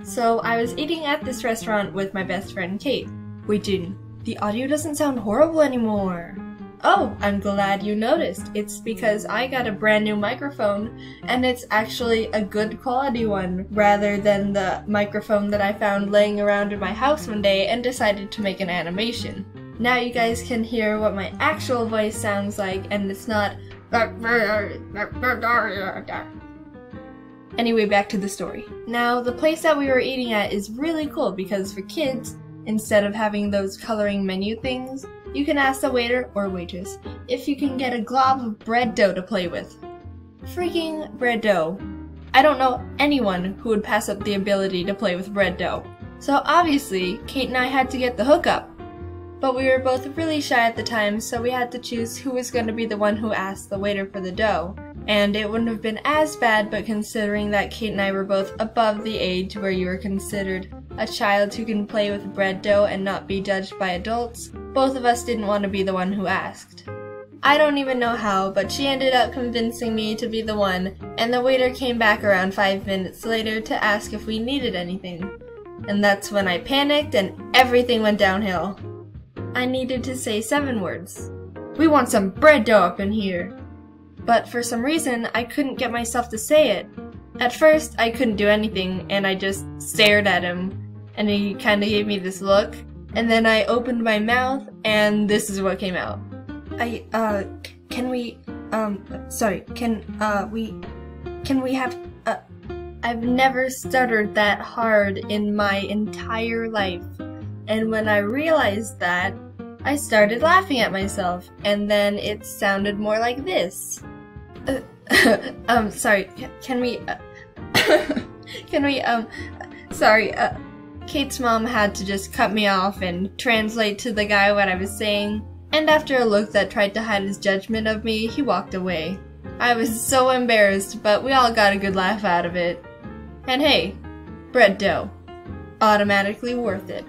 So I was eating at this restaurant with my best friend Kate. Wait, Jaden, the audio doesn't sound horrible anymore. Oh, I'm glad you noticed. It's because I got a brand new microphone, and it's actually a good quality one, rather than the microphone that I found laying around in my house one day and decided to make an animation. Now you guys can hear what my actual voice sounds like, and it's not. Anyway, back to the story. Now, the place that we were eating at is really cool because for kids, instead of having those coloring menu things, you can ask the waiter or waitress if you can get a glob of bread dough to play with. Freaking bread dough. I don't know anyone who would pass up the ability to play with bread dough. So obviously, Kate and I had to get the hookup. But we were both really shy at the time, so we had to choose who was going to be the one who asked the waiter for the dough. And it wouldn't have been as bad, but considering that Kate and I were both above the age where you were considered a child who can play with bread dough and not be judged by adults, both of us didn't want to be the one who asked. I don't even know how, but she ended up convincing me to be the one, and the waiter came back around 5 minutes later to ask if we needed anything. And that's when I panicked and everything went downhill. I needed to say 7 words. We want some bread dough up in here. But for some reason, I couldn't get myself to say it. At first, I couldn't do anything, and I just stared at him, and he kinda gave me this look, and then I opened my mouth, and this is what came out. I've never stuttered that hard in my entire life, and when I realized that, I started laughing at myself, and then it sounded more like this. Kate's mom had to just cut me off and translate to the guy what I was saying, and after a look that tried to hide his judgment of me, he walked away. I was so embarrassed, but we all got a good laugh out of it. And hey, bread dough. Automatically worth it.